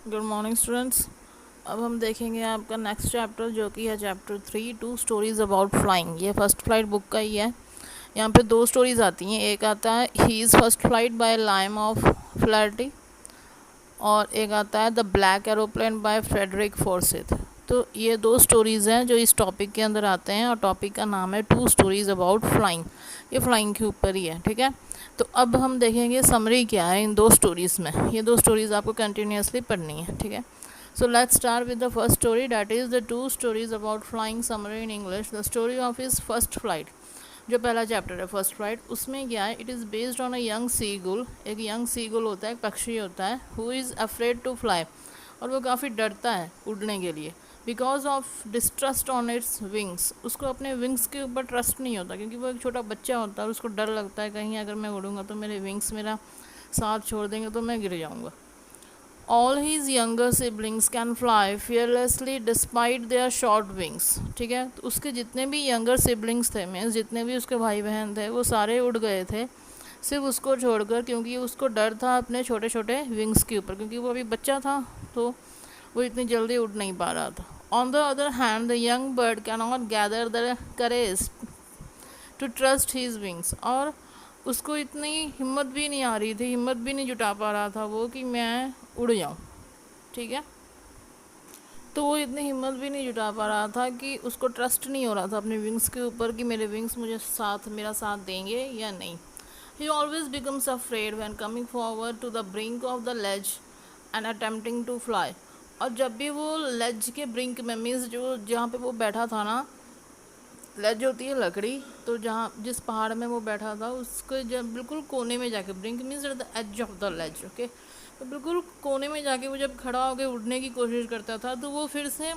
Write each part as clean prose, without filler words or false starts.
Good morning students. अब हम देखेंगे आपका नेक्स्ट चैप्टर जो कि है chapter 3 two stories about flying. ये फर्स्ट फ्लाइट बुक का ही है। यहाँ पे दो स्टोरीज आती हैं, एक आता है he is first flight by Liam O'Flaherty और एक आता है the black aeroplane by Frederick Forsyth. तो ये दो स्टोरीज़ हैं जो इस टॉपिक के अंदर आते हैं और टॉपिक का नाम है टू स्टोरीज अबाउट फ्लाइंग। ये फ्लाइंग के ऊपर ही है, ठीक है। तो अब हम देखेंगे समरी क्या है इन दो स्टोरीज़ में। ये दो स्टोरीज़ आपको कंटिन्यूसली पढ़नी है, ठीक है। So let's start with the first story, that is the two stories about flying summary in English. The story of his first flight, जो पहला चैप्टर है फर्स्ट फ्लाइट, उसमें क्या है, it is based on a young seagull. एक young seagull होता है, एक पक्षी होता है, who is afraid to fly, और वो काफ़ी डरता है उड़ने के लिए, because of distrust on its wings. उसको अपने विंग्स के ऊपर ट्रस्ट नहीं होता, क्योंकि वो एक छोटा बच्चा होता है और उसको डर लगता है कहीं अगर मैं उड़ूंगा तो मेरे विंग्स मेरा साथ छोड़ देंगे तो मैं गिर जाऊंगा। All his younger siblings can fly fearlessly despite their short wings। ठीक है, तो उसके जितने भी यंगर सिबलिंग्स थे, मीन्स जितने भी उसके भाई बहन थे, वो सारे उड़ गए थे सिर्फ उसको छोड़कर, क्योंकि उसको डर था अपने छोटे छोटे विंग्स के ऊपर, क्योंकि वो अभी बच्चा था तो वो इतनी जल्दी उड़ नहीं पा रहा था। On the other hand the young bird can not gather the courage to trust his wings. और उसको इतनी हिम्मत भी नहीं आ रही थी, हिम्मत भी नहीं जुटा पा रहा था वो कि मैं उड़ जाऊँ, ठीक है। तो वो इतनी हिम्मत भी नहीं जुटा पा रहा था कि उसको ट्रस्ट नहीं हो रहा था अपने विंग्स के ऊपर कि मेरे विंग्स मेरा साथ देंगे या नहीं। He always becomes afraid when coming forward to the brink of the ledge and attempting to fly. और जब भी वो लेज के ब्रिंक में, मीन्स जो जहाँ पे वो बैठा था ना, लेज होती है लकड़ी, तो जहाँ जिस पहाड़ में वो बैठा था उसके जब बिल्कुल कोने में जाके, brink means at the edge of the ledge, okay, तो बिल्कुल कोने में जाके वो जब खड़ा होकर उड़ने की कोशिश करता था तो वो फिर से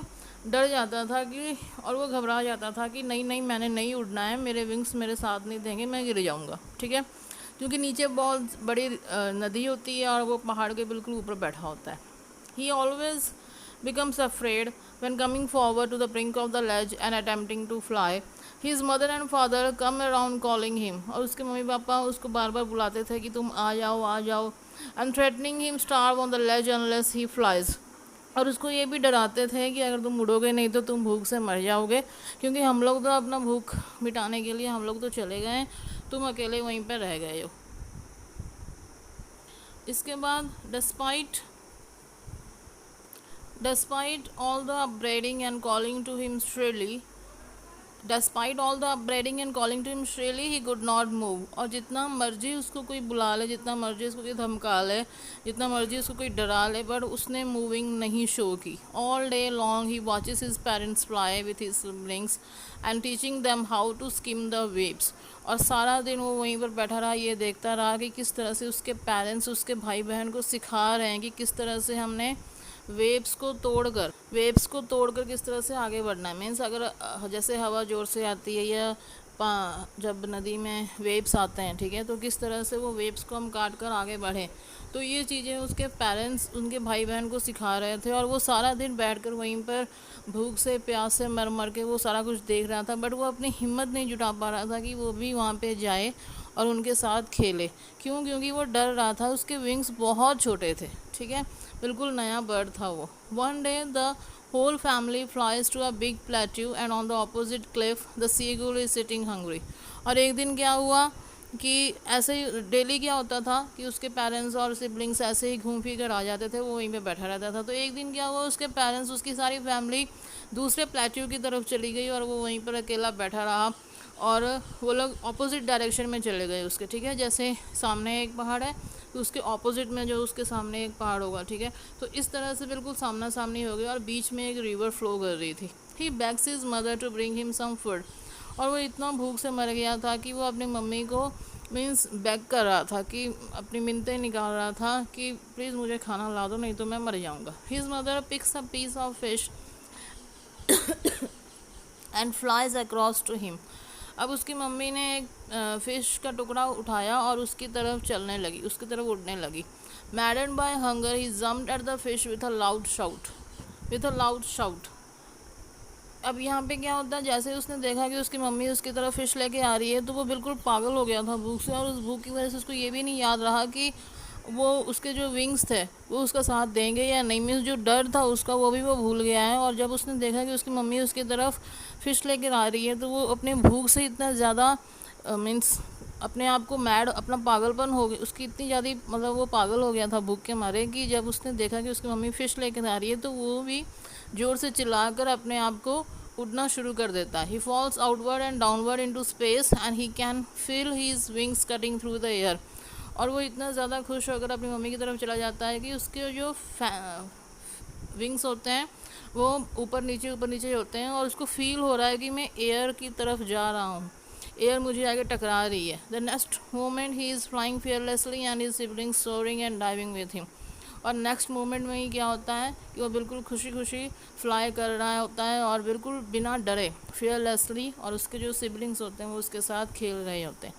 डर जाता था कि, और वो घबरा जाता था कि नहीं नहीं मैंने नहीं उड़ना है, मेरे विंग्स मेरे साथ नहीं देंगे, मैं गिर जाऊँगा, ठीक है। क्योंकि नीचे बहुत बड़ी नदी होती है और वो पहाड़ के बिल्कुल ऊपर बैठा होता है। ही always becomes afraid when coming forward to the brink of the ledge and attempting to fly. His mother and father come around calling him, और उसके मम्मी पापा उसको बार बार बुलाते थे कि तुम आ जाओ, and threatening him starve on the ledge unless he flies। और उसको ये भी डराते थे कि अगर तुम उड़ोगे नहीं तो तुम भूख से मर जाओगे, क्योंकि हम लोग तो अपना भूख मिटाने के लिए हम लोग तो चले गए, तुम अकेले वहीं पर रह गए हो। इसके बाद Despite all the upbraiding and calling to him shrilly, he could not move। और जितना मर्जी उसको कोई बुला ले, जितना मर्जी उसको कोई धमका ले, जितना मर्जी उसको कोई डरा ले, पर उसने मूविंग नहीं शो की। All day long he watches his parents fly with his siblings and teaching them how to skim the waves. और सारा दिन वो वहीं पर बैठा रहा, ये देखता रहा कि किस तरह से उसके पेरेंट्स उसके भाई बहन को सिखा रहे हैं कि किस तरह से हमने वेव्स को तोड़कर किस तरह से आगे बढ़ना है। मीन्स अगर जैसे हवा ज़ोर से आती है या जब नदी में वेव्स आते हैं, ठीक है, तो किस तरह से वो वेव्स को हम काट कर आगे बढ़ें। तो ये चीज़ें उसके पेरेंट्स उनके भाई बहन को सिखा रहे थे, और वो सारा दिन बैठकर वहीं पर भूख से प्यास से मर मर के वो सारा कुछ देख रहा था, बट वो अपनी हिम्मत नहीं जुटा पा रहा था कि वो भी वहाँ पे जाए और उनके साथ खेले। क्यों? क्योंकि वो डर रहा था, उसके विंग्स बहुत छोटे थे, ठीक है, बिल्कुल नया बर्ड था वो। One day the whole family flies to a big plateau and on the opposite cliff the seagull is sitting hungry. और एक दिन क्या हुआ कि ऐसे ही डेली क्या होता था कि उसके पेरेंट्स और सिबलिंग्स ऐसे ही घूम फिर कर आ जाते थे, वो वहीं पे बैठा रहता था। तो एक दिन क्या हुआ, उसके पेरेंट्स, उसकी सारी फैमिली दूसरे प्लेट्यू की तरफ चली गई और वो वहीं पर अकेला बैठा रहा, और वो लोग ऑपोजिट डायरेक्शन में चले गए उसके, ठीक है। जैसे सामने एक पहाड़ है तो उसके ऑपोजिट में जो उसके सामने एक पहाड़ होगा, ठीक है, तो इस तरह से बिल्कुल सामना सामनी हो गया और बीच में एक रिवर फ्लो कर रही थी। He begs his mother to bring him some food. और वो इतना भूख से मर गया था कि वो अपनी मम्मी को मीन्स बेग कर रहा था, कि अपनी मिन्नतें निकाल रहा था कि प्लीज़ मुझे खाना ला दो, नहीं तो मैं मर जाऊँगा। His mother picks a piece of fish and flies across to him. अब उसकी मम्मी ने एक फ़िश का टुकड़ा उठाया और उसकी तरफ चलने लगी, उसकी तरफ उड़ने लगी। Maddened by hunger he jumped at the fish with a loud shout. अब यहाँ पे क्या होता है, जैसे उसने देखा कि उसकी मम्मी उसकी तरफ फ़िश लेके आ रही है तो वो बिल्कुल पागल हो गया था भूख से, और उस भूख की वजह से उसको ये भी नहीं याद रहा कि वो उसके जो विंग्स थे वो उसका साथ देंगे या नहीं, मीन्स जो डर था उसका वो भी वो भूल गया है। और जब उसने देखा कि उसकी मम्मी उसकी तरफ फ़िश लेकर आ रही है तो वो अपने भूख से इतना ज़्यादा मीन्स अपने आप को मैड, अपना पागलपन हो गया उसकी इतनी ज़्यादा, मतलब वो पागल हो गया था भूख के मारे कि जब उसने देखा कि उसकी मम्मी फ़िश लेकर आ रही है तो वो भी ज़ोर से चिल्लाकर अपने आप को उड़ना शुरू कर देता है। He falls outward and downward into space and he can feel his wings cutting through the air. और वो इतना ज़्यादा खुश होकर अपनी मम्मी की तरफ चला जाता है कि उसके जो विंग्स होते हैं वो ऊपर नीचे होते हैं और उसको फील हो रहा है कि मैं एयर की तरफ जा रहा हूँ, एयर मुझे आगे टकरा रही है। The next moment he is flying fearlessly and his siblings soaring and diving with him। और नेक्स्ट मोमेंट में ही क्या होता है कि वो बिल्कुल खुशी खुशी फ्लाई कर रहा होता है और बिल्कुल बिना डरे fearlessly, और उसके जो सिबलिंग्स होते हैं वो उसके साथ खेल रहे होते हैं।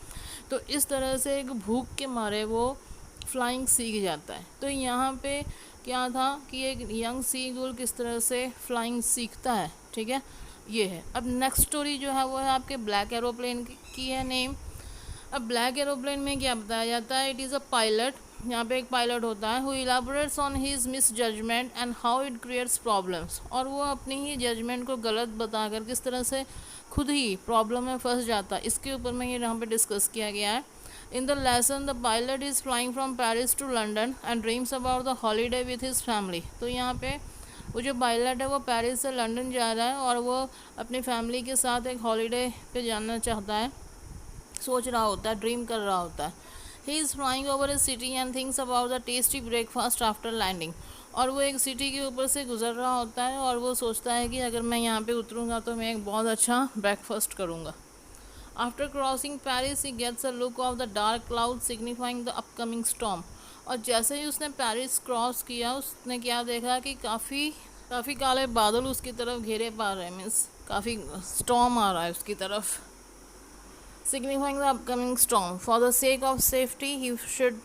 तो इस तरह से एक भूख के मारे वो फ्लाइंग सीख जाता है। तो यहाँ पे क्या था कि एक यंग सी गुल किस तरह से फ्लाइंग सीखता है, ठीक है, ये है। अब नेक्स्ट स्टोरी जो है वो है आपके ब्लैक एरोप्लेन की है नेम। अब ब्लैक एरोप्लेन में क्या बताया जाता है, इट इज़ अ पायलट, यहाँ पे एक पायलट होता है who elaborates on his misjudgement and how it creates problems. और वो अपनी ही जजमेंट को गलत बताकर किस तरह से खुद ही प्रॉब्लम में फंस जाता है, इसके ऊपर में ये यहाँ पे डिस्कस किया गया है। In the lesson the pilot is flying from Paris to London and dreams about the holiday with his family. तो यहाँ पे वो जो पायलट है वो पेरिस से लंदन जा रहा है और वो अपनी फैमिली के साथ एक हॉलीडे पे जाना चाहता है, सोच रहा होता है, ड्रीम कर रहा होता है। He is flying over a city and thinks about the tasty breakfast after landing. और वो एक सिटी के ऊपर से गुजर रहा होता है और वो सोचता है कि अगर मैं यहाँ पे उतरूँगा तो मैं एक बहुत अच्छा ब्रेकफास्ट करूँगा। After crossing Paris he gets a look of the dark cloud signifying the upcoming storm. और जैसे ही उसने पेरिस क्रॉस किया उसने क्या देखा कि काफ़ी काले बादल उसकी तरफ घेरे पा रहे हैं, मीन्स काफ़ी स्टॉर्म आ रहा है उसकी तरफ। signifying the upcoming storm. For the sake of safety, he should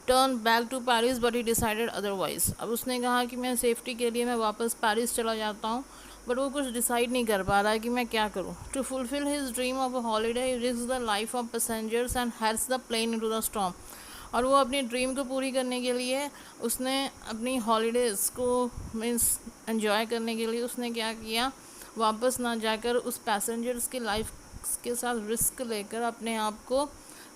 turn back to Paris, but he decided otherwise. अब उसने कहा कि मैं सेफ्टी के लिए मैं वापस पेरिस चला जाता हूँ, बट वो कुछ डिसाइड नहीं कर पा रहा है कि मैं क्या करूँ। To fulfil his dream of a holiday he risk the life of passengers and heads the plane into the storm. और वो अपनी ड्रीम को पूरी करने के लिए उसने अपनी हॉलीडेज़ को मीन्स एंजॉय करने के लिए उसने क्या किया, वापस ना जाकर उस पैसेंजर्स की लाइफ के साथ रिस्क लेकर अपने आप को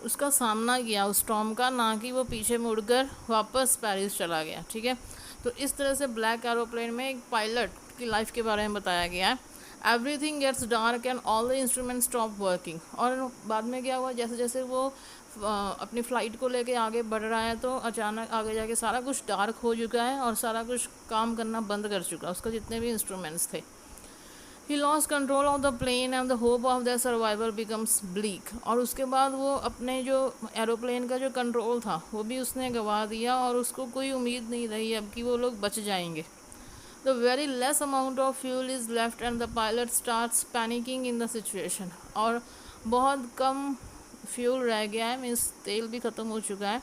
उसका सामना किया उस स्टॉर्म का, ना कि वो पीछे मुड़कर वापस पेरिस चला गया, ठीक है। तो इस तरह से ब्लैक एरोप्लेन में एक पायलट की लाइफ के बारे में बताया गया है। Everything gets dark and all the instrument stop working. और बाद में क्या हुआ, जैसे जैसे वो अपनी फ़्लाइट को लेके आगे बढ़ रहा है तो अचानक आगे जाके सारा कुछ डार्क हो चुका है और सारा कुछ काम करना बंद कर चुका है, उसका जितने भी इंस्ट्रूमेंट्स थे। He lost control of the plane and the hope of their survival becomes bleak। और उसके बाद वो अपने जो एरोप्लेन का जो कंट्रोल था वो भी उसने गंवा दिया और उसको कोई उम्मीद नहीं रही अब कि वो लोग बच जाएंगे। The very less amount of fuel is left and the pilot starts panicking in the situation। और बहुत कम फ्यूल रह गया है, मीन्स तेल भी ख़त्म हो चुका है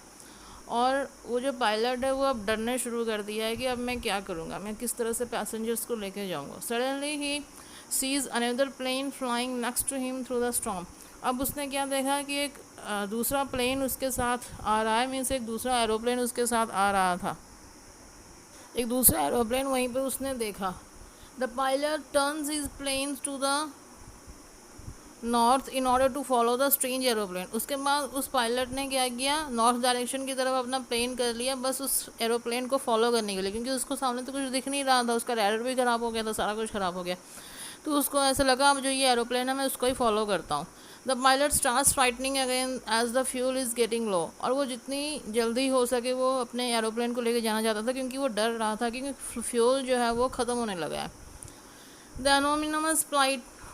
और वो जो पायलट है वो अब डरने शुरू कर दिया है कि अब मैं क्या करूँगा, मैं किस तरह से पैसेंजर्स को लेके जाऊँगा। Suddenly he sees another plane flying next to him through the storm. अब उसने क्या देखा कि एक दूसरा प्लेन उसके साथ आ रहा है, मीन्स एक दूसरा एरोप्लेन उसके साथ आ रहा था, एक दूसरा एरोप्लेन वहीं पे उसने देखा। The pilot turns his planes to the north in order to follow the strange aeroplane. उसके बाद उस पायलट ने क्या किया, नॉर्थ डायरेक्शन की तरफ अपना प्लेन कर लिया बस उस एरोप्लेन को फॉलो करने के लिए, क्योंकि उसको सामने तो कुछ दिख नहीं रहा था, उसका रैडर भी ख़राब हो गया था, सारा कुछ ख़राब हो गया। तो उसको ऐसा लगा अब जो ये एरोप्लेन है मैं उसको ही फॉलो करता हूँ। The pilot starts fighting again as the fuel is getting low. और वो जितनी जल्दी हो सके वो अपने एरोप्लेन को लेकर जाना चाहता था क्योंकि वो डर रहा था क्योंकि फ्यूल जो है वो ख़त्म होने लगा है। The anonymous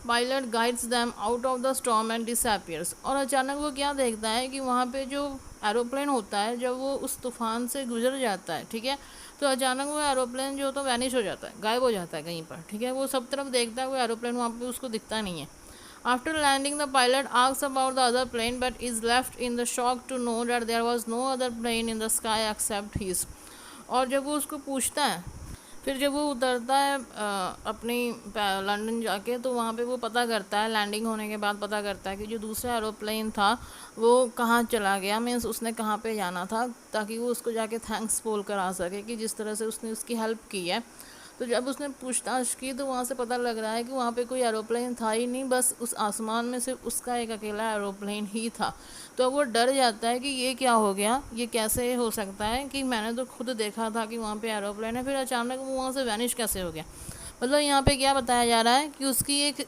pilot guides them out of the storm and disappears. और अचानक वो क्या देखता है कि वहाँ पे जो एरोप्लेन होता है जब वो उस तूफान से गुजर जाता है, ठीक है, तो अचानक वो एरोप्लेन जो तो वैनिश हो जाता है, गायब हो जाता है कहीं पर, ठीक है। वो सब तरफ देखता है, वो एरोप्लेन वहाँ पे उसको दिखता नहीं है। After landing the pilot asks about the other plane but is left in the shock to know that there was no other plane in the sky except his. और जब वो उसको पूछता है फिर जब वो उतरता है अपनी लंदन जाके, तो वहाँ पे वो पता करता है, लैंडिंग होने के बाद पता करता है कि जो दूसरा एरोप्लेन था वो कहाँ चला गया, मीन्स उसने कहाँ पे जाना था, ताकि वो उसको जाके थैंक्स बोल कर आ सके कि जिस तरह से उसने उसकी हेल्प की है। तो जब उसने पूछताछ की तो वहाँ से पता लग रहा है कि वहाँ पे कोई एरोप्लेन था ही नहीं, बस उस आसमान में सिर्फ उसका एक अकेला एरोप्लेन ही था। तो अब वो डर जाता है कि ये क्या हो गया, ये कैसे हो सकता है कि मैंने तो खुद देखा था कि वहाँ पे एरोप्लेन है, फिर अचानक वो वहाँ से वैनिश कैसे हो गया। मतलब यहाँ पे क्या बताया जा रहा है कि उसकी एक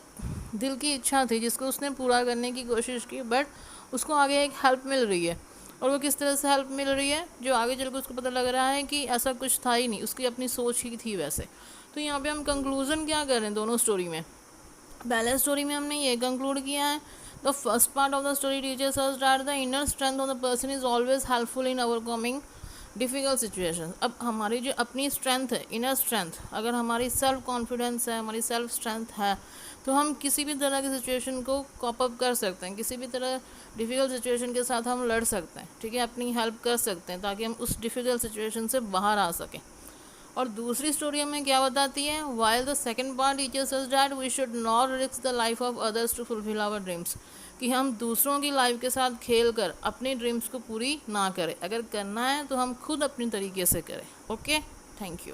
दिल की इच्छा थी जिसको उसने पूरा करने की कोशिश की, बट उसको आगे एक हेल्प मिल रही है। और वो किस तरह से हेल्प मिल रही है, जो आगे चल कर उसको पता लग रहा है कि ऐसा कुछ था ही नहीं, उसकी अपनी सोच ही थी वैसे। तो यहाँ पे हम कंक्लूजन क्या करें दोनों स्टोरी में। पहले स्टोरी में हमने ये कंक्लूड किया है, the first part of the story teachers us that the inner strength of the person is always helpful in overcoming difficult situation. अब हमारी जो अपनी स्ट्रेंथ है, इनर स्ट्रेंथ, अगर हमारी सेल्फ कॉन्फिडेंस है, हमारी सेल्फ स्ट्रेंथ है, तो हम किसी भी तरह की सिचुएशन को कॉप अप कर सकते हैं, किसी भी तरह डिफ़िकल्ट सिचुएशन के साथ हम लड़ सकते हैं, ठीक है, अपनी हेल्प कर सकते हैं ताकि हम उस डिफ़िकल्ट सिचुएशन से बाहर आ सकें। और दूसरी स्टोरी हमें क्या बताती है, while the second part teaches us that we should not risk the life of others to fulfil our dreams, कि हम दूसरों की लाइफ के साथ खेल कर अपनी ड्रीम्स को पूरी ना करें, अगर करना है तो हम खुद अपनी तरीके से करें। Okay, thank you.